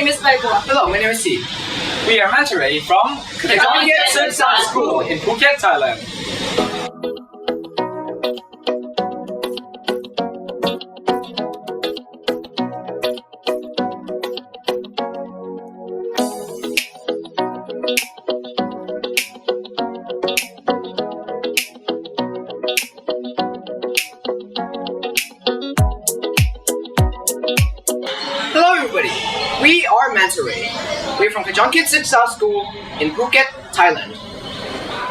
is Baibo. Hello, my name is Steve. We are Mantaray from Kajonkietsuksa School in Phuket, Thailand. Hello, everybody. We are Mantaray. We're from Kajonkietsuksa School in Phuket, Thailand.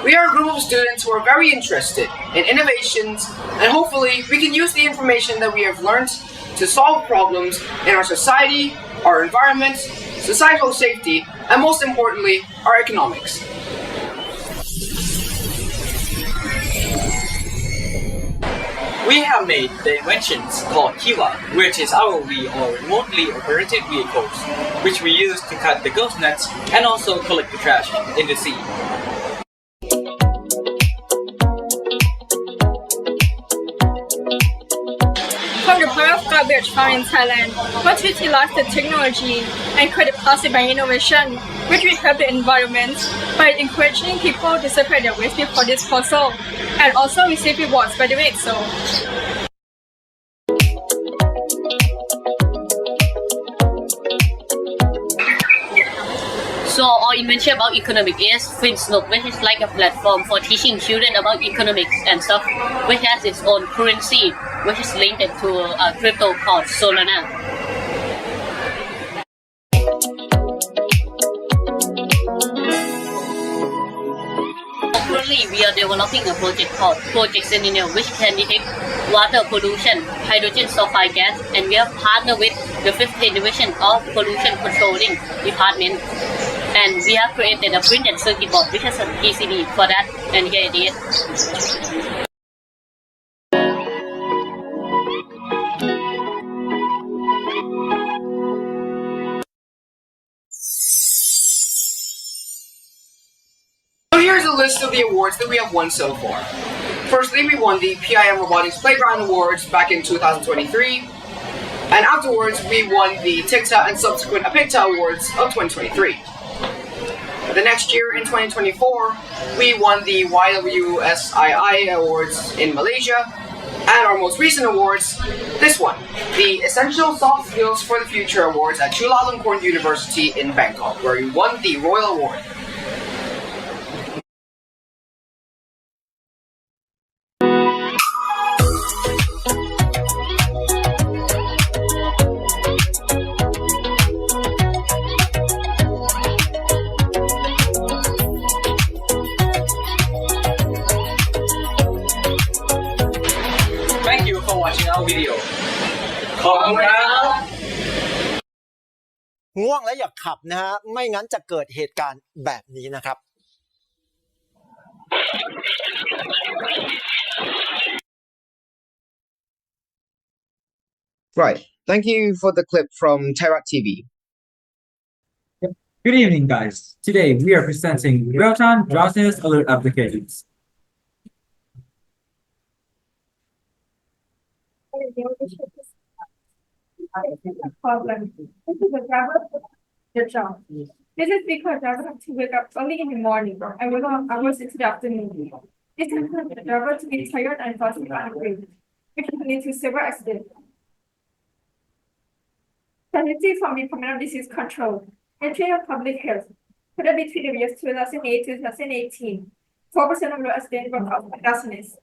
We are a group of students who are very interested in innovations, and hopefully we can use the information that we have learned to solve problems in our society, our environment, societal safety, and most importantly, our economics. We have made the inventions called Kiva, which is ROV or remotely operated vehicles, which we use to cut the ghost nets and also collect the trash in the sea. From the point of garbage found in Thailand, what we utilize the technology and create plastic by innovation, which will help the environment by encouraging people to separate their waste before disposal, and also receive rewards by doing so. So our invention about economics is FinSnook, which is like a platform for teaching children about economics and stuff, which has its own currency, which is linked to a crypto called Solana. Currently, we are developing a project called Project Sentinel, which can detect water pollution, hydrogen sulfide gas, and we have partnered with the 5th Division of Pollution Controlling Department. And we have created a printed circuit board which has a PCB for that, and here it is. So here's a list of the awards that we have won so far. Firstly, we won the PIM Robotics Playground Awards back in 2023, and afterwards we won the TICTA and subsequent APICTA Awards of 2023. The next year, in 2024, we won the YWSII Awards in Malaysia, and our most recent awards, this one, the Essential Soft Skills for the Future Awards at Chulalongkorn University in Bangkok, where we won the Royal Award. Thank you for watching our video. ขอบคุณครับ ง่วงแล้วอย่าขับนะฮะไม่งั้นจะเกิดเหตุการณ์แบบนี้นะครับ Right. Thank you for the clip from Thairat TV. Good evening, guys. Today we are presenting real-time drowsiness alert applications. Problem. This is the driver the job. This is because driver have to wake up early in the morning and work long hours into the afternoon. This can cause the driver to be tired and possibly angry, which can lead to severe accidents. Statistics from the Department of Disease Control and Trade of Public Health put up between the years 2008 to 2018, 4% of the accidents were caused by drowsiness.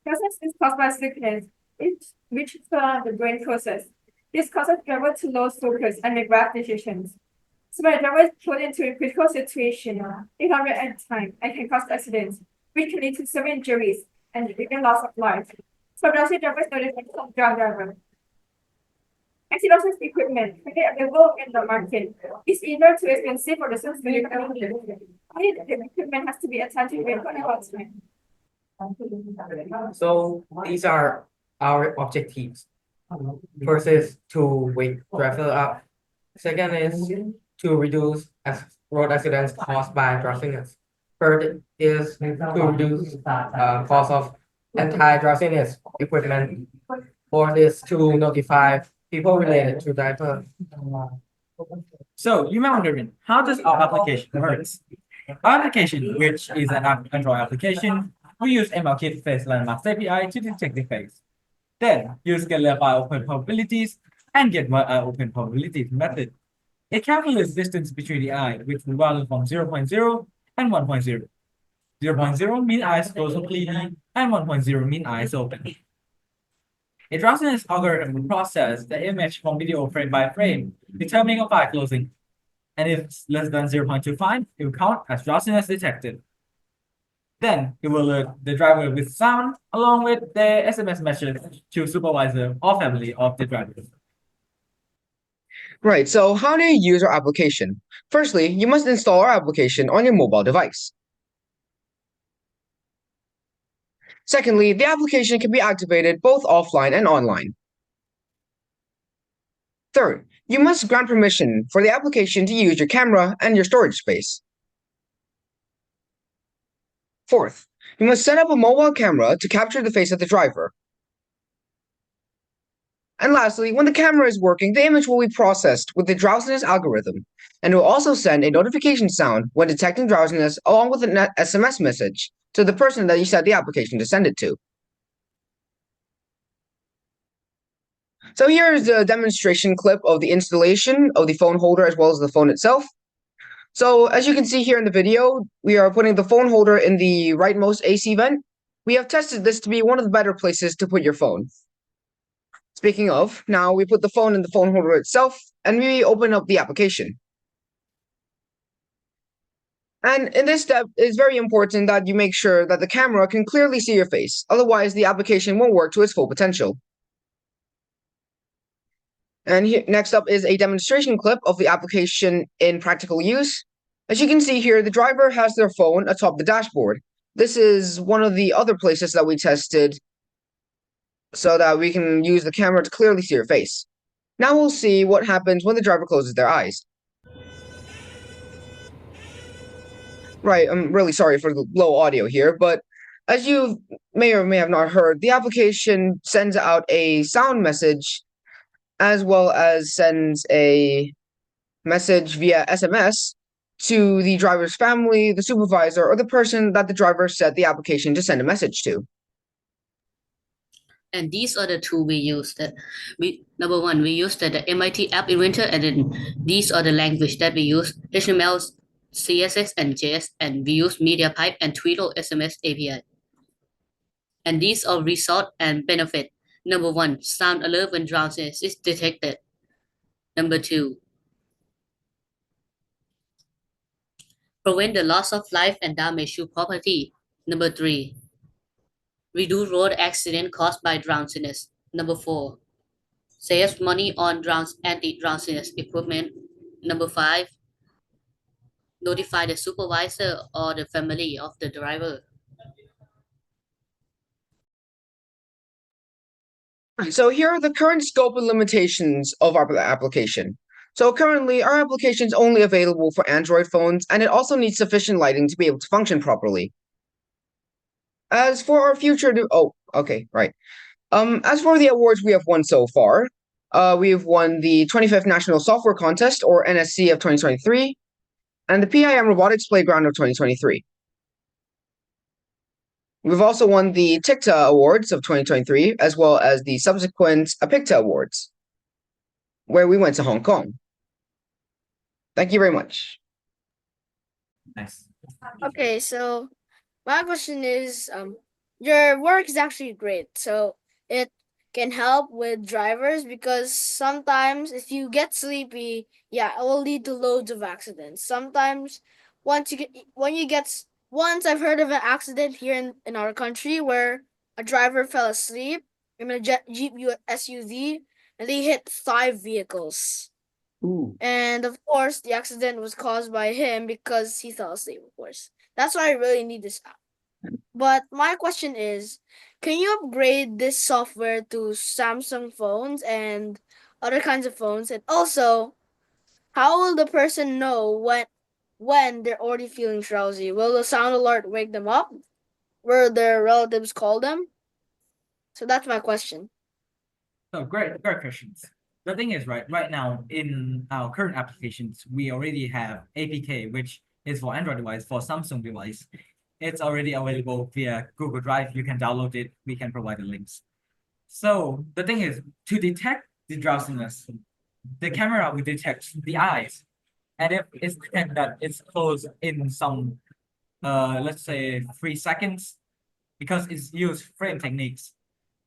Drowsiness is caused by sleepiness, which is the brain process. This causes driver to lose focus and make bad decisions. So when a driver is put into a critical situation, they can at time and can cause accidents, which can lead to severe injuries and even loss of life. So drowsy drivers know the effects of drunk driver. Anti-drowsiness equipment available in the market is either too expensive or doesn't really the equipment has to be attached to it for a long time. So these are our objectives. First is to wake driver up. Second is to reduce road accidents caused by drowsiness. Third is to reduce cost of anti-drowsiness equipment. Fourth is to notify people related to driver. So you may be wondering, how does our application work? Our application, which is an Android application, we use MLKit Face Landmarks API to detect the face. Then use scalar by open probabilities and get my open probabilities method. It calculates distance between the eye, which will value from 0.0 and 1.0. 0.0 mean eyes closed completely, and 1.0 mean eyes open. A drowsiness algorithm will process the image from video frame by frame, determining of eye closing. And if it's less than 0.25, it will count as drowsiness detected. Then it will alert the driver with sound along with the SMS message to supervisor or family of the driver. Right, so how do you use our application? Firstly, you must install our application on your mobile device. Secondly, the application can be activated both offline and online. Third, you must grant permission for the application to use your camera and your storage space. Fourth, you must set up a mobile camera to capture the face of the driver. And lastly, when the camera is working, the image will be processed with the drowsiness algorithm, and it will also send a notification sound when detecting drowsiness along with an SMS message to the person that you set the application to send it to. So here is a demonstration clip of the installation of the phone holder as well as the phone itself. So as you can see here in the video, we are putting the phone holder in the rightmost AC vent. We have tested this to be one of the better places to put your phone. Speaking of, now we put the phone in the phone holder itself, and we open up the application. And in this step, it's very important that you make sure that the camera can clearly see your face, otherwise the application won't work to its full potential. And here, next up is a demonstration clip of the application in practical use. As you can see here, the driver has their phone atop the dashboard. This is one of the other places that we tested so that we can use the camera to clearly see your face. Now we'll see what happens when the driver closes their eyes. Right, I'm really sorry for the low audio here, but as you may or may have not heard, the application sends out a sound message as well as sends a message via SMS to the driver's family, the supervisor, or the person that the driver set the application to send a message to. And these are the two we used. Number one, we used the MIT App Inventor, and then these are the language that we use: HTML, CSS, and JS, and we use MediaPipe and Tweedle SMS API. And these are result and benefit. Number one, sound alert when drowsiness is detected. Number two, prevent the loss of life and damage to property. Number three, reduce road accident caused by drowsiness. Number four, saves money on anti-drowsiness equipment. Number five, notify the supervisor or the family of the driver. So here are the current scope and limitations of our application. So currently, our application is only available for Android phones, and it also needs sufficient lighting to be able to function properly. As for our future, as for the awards we have won so far, we have won the 25th National Software Contest, or NSC, of 2023, and the PIM Robotics Playground of 2023. We've also won the TICTA Awards of 2023, as well as the subsequent APICTA Awards, where we went to Hong Kong. Thank you very much. Nice. Okay, so my question is, your work is actually great. So it can help with drivers because sometimes if you get sleepy, yeah, it will lead to loads of accidents. Sometimes once I've heard of an accident here in our country where a driver fell asleep in a Jeep SUV and they hit 5 vehicles. Ooh. And of course, the accident was caused by him because he fell asleep, of course. That's why I really need this app. But my question is, can you upgrade this software to Samsung phones and other kinds of phones? And also, how will the person know when they're already feeling drowsy? Will the sound alert wake them up? Will their relatives call them? So that's my question. So great questions. The thing is, right now in our current applications, we already have APK, which is for Android device, for Samsung device. It's already available via Google Drive. You can download it. We can provide the links. So the thing is, to detect the drowsiness, the camera will detect the eyes. And if it's detect that it's closed in some let's say 3 seconds, because it's used frame techniques.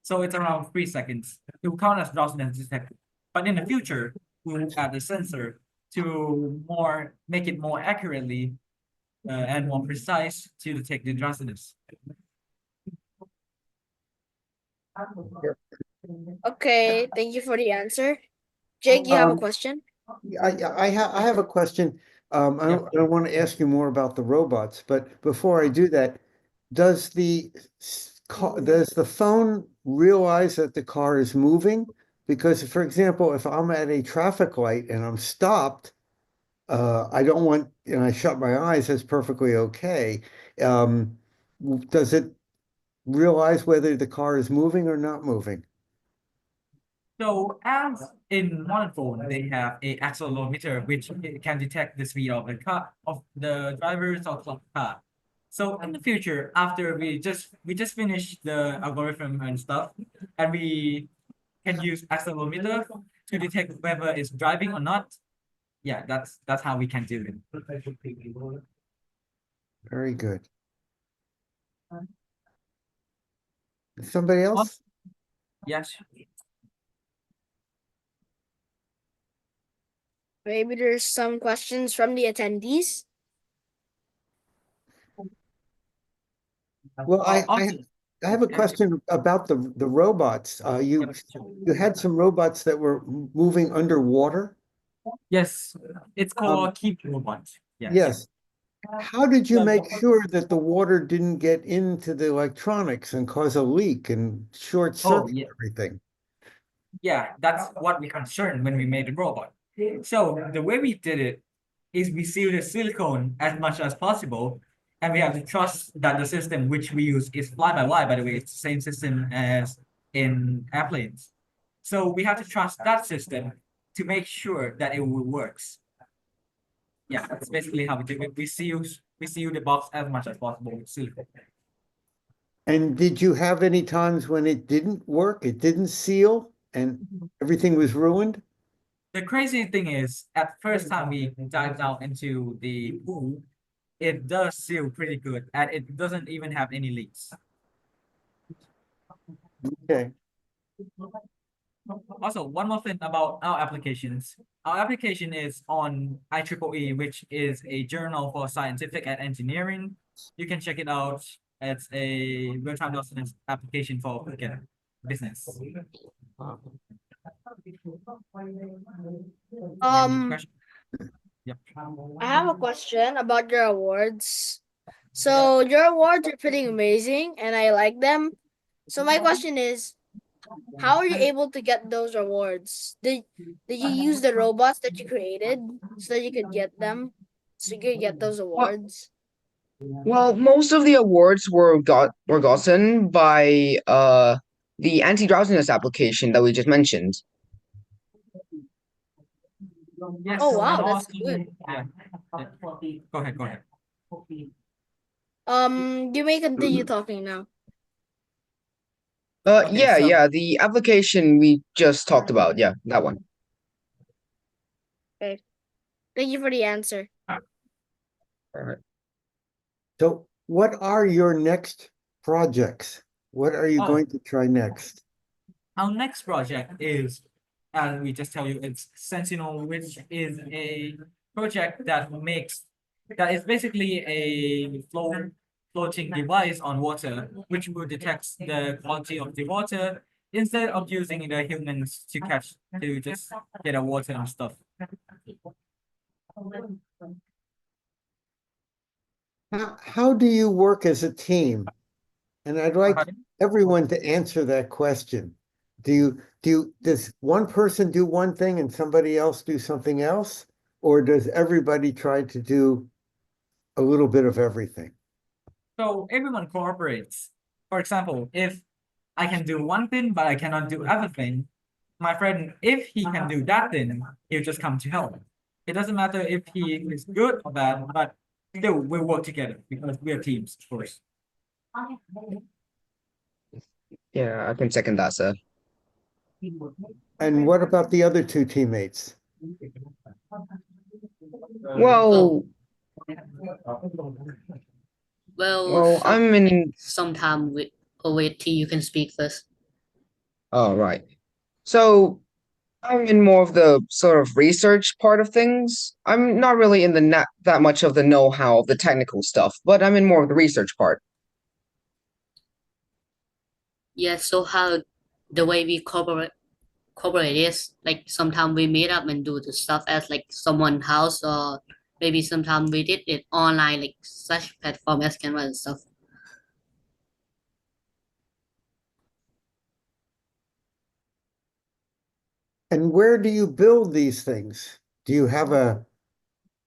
So it's around 3 seconds. It will count as drowsiness detected. But in the future, we will add a sensor to make it more accurately and more precise to detect the drowsiness. Okay, thank you for the answer. Jake, you have a Um, question? I have a question. I don't want to ask you more about the robots, but before I do that, does does the phone realize that the car is moving? Because, for example, if I'm at a traffic light and I'm stopped, I don't want, and I shut my eyes, that's perfectly okay. Does it realize whether the car is moving or not moving? So as in modern phone, they have a accelerometer which can detect the speed of the car, of the drivers or car. So in the future, after we just finish the algorithm and stuff, and we can use accelerometer to detect whether it's driving or not. Yeah, that's how we can do it. Very good. Somebody else? Yes. Maybe there's some questions from the attendees. Well, Also, I have a question about the robots. You had some robots that were moving underwater. yes, it's Um, called keep robot. Yes. Yes. How did you make sure that the water didn't get into the electronics and cause a leak and short Oh, circuit yeah. everything? Yeah, that's what we concerned when we made the robot. So the way we did it is we seal the silicone as much as possible, and we have to trust that the system which we use is fly-by-wire, by the way, it's the same system as in airplanes. So we have to trust that system to make sure that it will works. Yeah, that's basically how we do it. We seal the box as much as possible with silicone. And did you have any times when it didn't work, it didn't seal, and everything was ruined? The crazy thing is, at first time we dive down into the pool, it does seal pretty good, and it doesn't even have any leaks. Okay. Also, one more thing about our applications. Our application is on IEEE, which is a journal for scientific and engineering. You can check it out. It's a real-time documents application for Phuket business. Any Um, question? Yep. I have a question about your awards. So your awards are pretty amazing and I like them. So my question is, how are you able to get those awards? Did you use the robots that you created so that you could get them? So you could get those Well, awards? most of the awards were gotten by the anti-drowsiness application that we just mentioned. Yes, Oh wow, and that's also, good. yeah. Go ahead, go ahead. You may continue talking now. Okay, Yeah, so yeah, the application we just talked about. Yeah, that one. Okay. Thank you for the answer. All right. So what are your next projects? What are you oh, going to try next? our next project is, as we just tell you, it's Sentinel, which is a project that is basically a floating device on water, which will detect the quality of the water instead of using the humans to just get a water and stuff. How do you work as a team? And I'd like Pardon? everyone to answer that question. Does one person do one thing and somebody else do something else? Or does everybody try to do a little bit of everything? So everyone cooperates. For example, if I can do one thing but I cannot do other thing, my friend, if he can do that, then he'll just come to help. It doesn't matter if he is good or bad, but still we work together because we are teams, of course. Yeah, I can second that, sir. And what about the other two teammates? Well, Well, I'm in. sometime with wait till you can speak first. Oh, right. So I'm in more of the sort of research part of things. I'm not really in the that much of the know-how of the technical stuff, but I'm in more of the research part. Yeah, so how the way we cooperate is like sometimes we meet up and do the stuff as like someone house, or maybe sometimes we did it online like such platform as Canva and stuff. And where do you build these things? Do you have a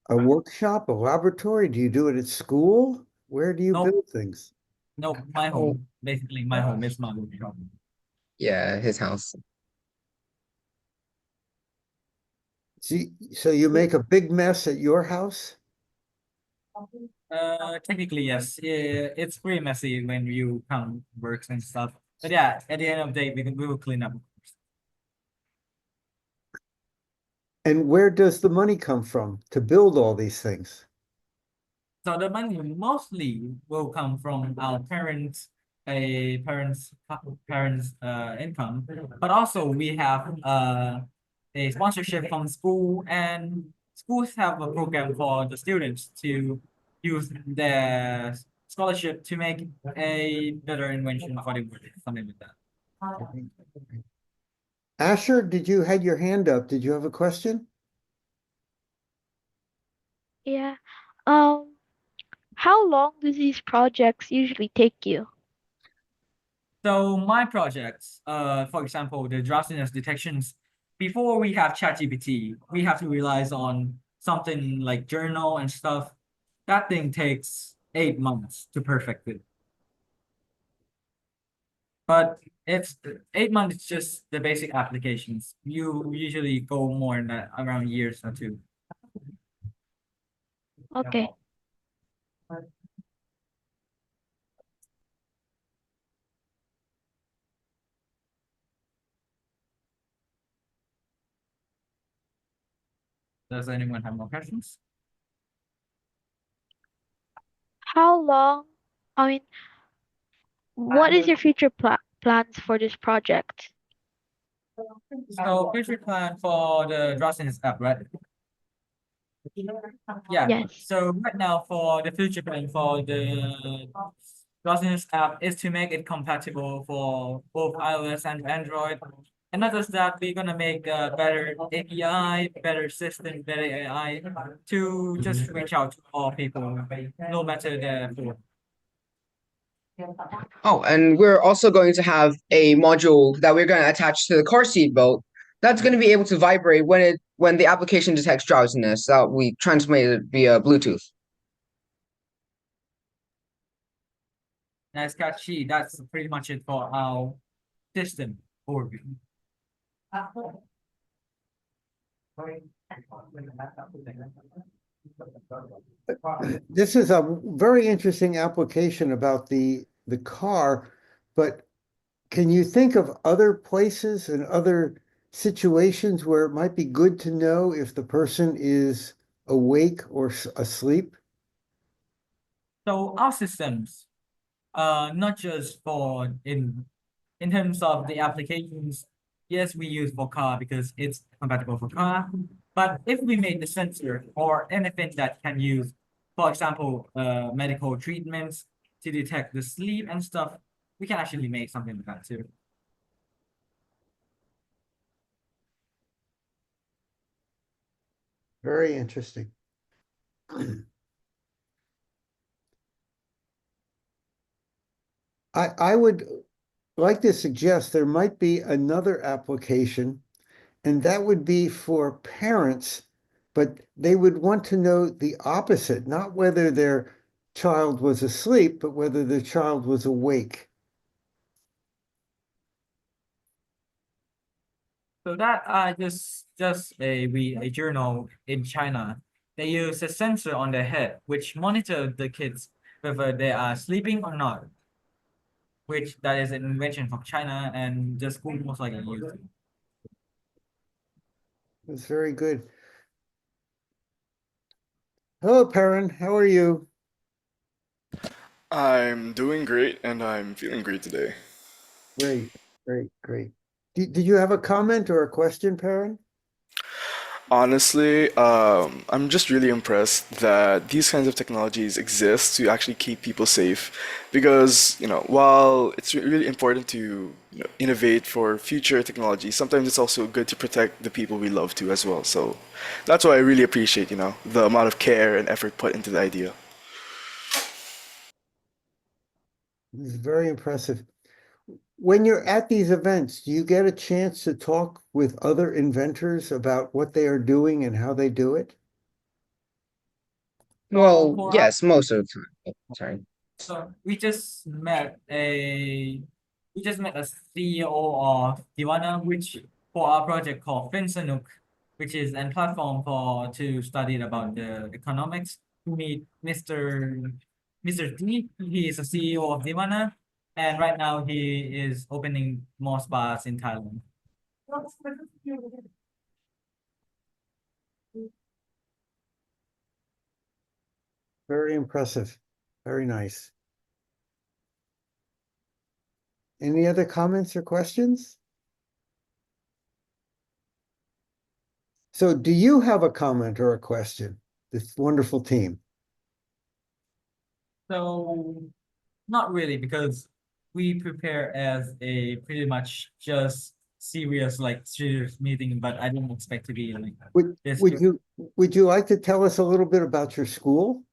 workshop, a laboratory? Do you do it at school? Where do you Nope, build things? nope, my home. Basically, my home is my workshop. Yeah, his house. So you make a big mess at your house? Technically, yes. Yeah, it's pretty messy when you come works and stuff. But yeah, at the end of the day, we will clean up. And where does the money come from to build all these things? So the money mostly will come from our parents' income, but also we have a sponsorship from school, and schools have a program for the students to use their scholarship to make a better invention for the world, something like that. Asher, did you had your hand up? Did you have a question? Yeah. How long do these projects usually take you? So my projects, for example, the drowsiness detections, before we have ChatGPT, we have to rely on something like journal and stuff. That thing takes 8 months to perfect it. But it's 8 months, it's just the basic applications. You usually go more than that, around years or two. Okay. Does anyone have more questions? How long, I mean, what is your future plans for this project? So future plan for the drowsiness app, right? Yeah, Yes. so right now for the future plan for the Drowsiness app is to make it compatible for both iOS and Android. And not just that, we're gonna make a better API, better system, better AI to just reach out to all people, no matter their form. Oh, and we're also going to have a module that we're going to attach to the car seat belt that's going to be able to vibrate when the application detects drowsiness that we transmitted via Bluetooth. Nice catchy. That's pretty much it for our system overview. This is a very interesting application about the car, but can you think of other places and other situations where it might be good to know if the person is awake or asleep? So our systems, not just for in terms of the applications, yes, we use for car because it's compatible for car. But if we made the sensor or anything that can use, for example, medical treatments to detect the sleep and stuff, we can actually make something like that too. Very interesting. I would like to suggest there might be another application, and that would be for parents, but they would want to know the opposite, not whether their child was asleep, but whether their child was awake. So that just a journal in China. They use a sensor on their head which monitor the kids whether they are sleeping or not. Which that is an invention from China and the school most likely used it. That's very good. Hello, Perrin. How are you? I'm doing great and I'm feeling great today. Great, great, great. Did you have a comment or a question, Perrin? Honestly, I'm just really impressed that these kinds of technologies exist to actually keep people safe. Because, while it's really important to, innovate for future technology, sometimes it's also good to protect the people we love too as well. So that's why I really appreciate, the amount of care and effort put into the idea. This is very impressive. When you're at these events, do you get a chance to talk with other inventors about what they are doing and how they do it? So Well, for us, yes, most of the time. Oh, sorry. so we just met a CEO of Diwana, which for our project called FinSanook, which is a platform to study about the economics. We meet Mr. D. He is a CEO of Diwana, and right now he is opening more spas in Thailand. Very impressive. Very nice. Any other comments or questions? So do you have a comment or a question? This wonderful team. So not really, because we prepare as a pretty much just serious meeting, but I didn't expect to be like this. Would you like to tell us a little bit about your school?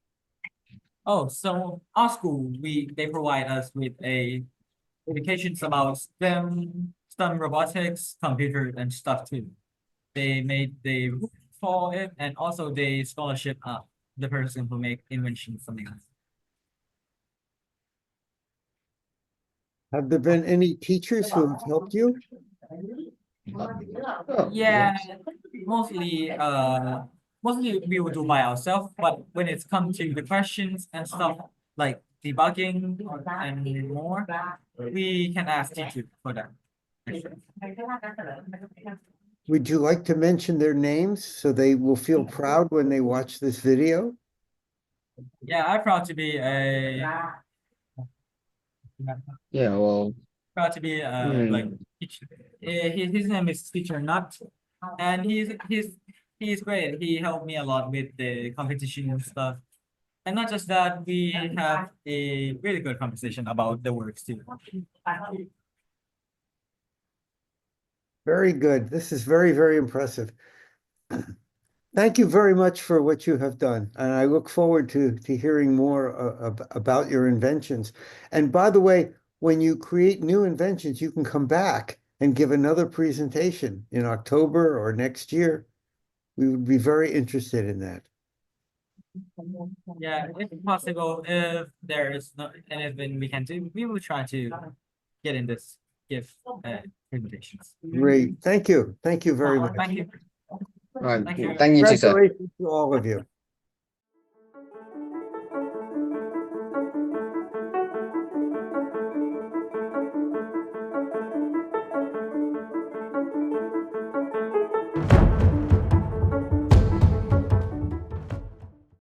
Oh, so our school, they provide us with educations about STEM robotics, computers, and stuff too. They made the roof for it, and also they scholarship up the person who make inventions, something else. Have there been any teachers who have helped you? Oh, Yeah, yes. mostly we will do by ourselves, but when it's come to the questions and stuff like debugging and more, we can ask teachers for that. Would you like to mention their names so they will feel proud when they watch this video? Yeah, I'm proud to be Yeah, well, like mm, teacher. His name is Teacher Nut, and he's great. He helped me a lot with the competition and stuff. And not just that, we have a really good conversation about the works too. Very good. This is very, very impressive. Thank you very much for what you have done. And I look forward to hearing more about your inventions. And by the way, when you create new inventions, you can come back and give another presentation in October or next year. We would be very interested in that. Yeah, if possible, if there is not anything we can do, we will try to get in this give presentations. Great. Thank you. Thank you very much. Thank you. right. Thank you. Thank you, sir. Congratulations to all of you.